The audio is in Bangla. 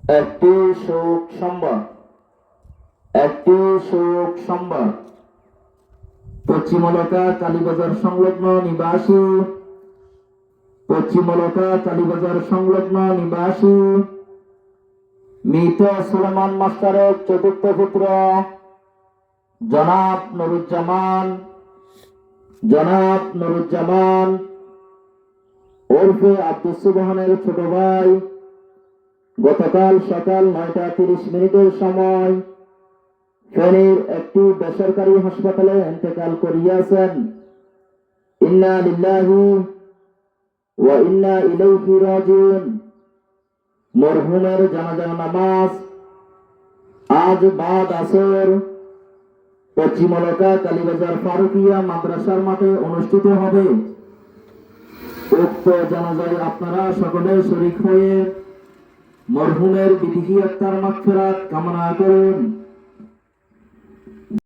একটি শোক সংবাদ একটি শোক সংবাদ পশ্চিমলকা কালীবাজার সংলগ্ন নিবাসী মৃত সুলেমান মাস্টারের চতুর্থ পুত্র জনাব নুরুজ্জামান ওরফে আব্দুস সুবহানের ছোট ভাই গতকাল সকাল 9:30 সময় ফেনীর একটি বেসরকারি হাসপাতালে ইন্তেকাল করিয়াছেন। ইন্না লিল্লাহি ওয়া ইন্না ইলাইহি রাজিউন। মরহুমের জানাজা নামাজ আজ বাদ আসর পশ্চিমলকা কালীবাজার ফারুকিয়া মাদ্রাসার মাঠে অনুষ্ঠিত হবে। উক্ত জানাজায় আপনারা সকলে শরীক হয়ে মরহুমের বিধিহি আত্মার মাগফিরাত কামনা করুন।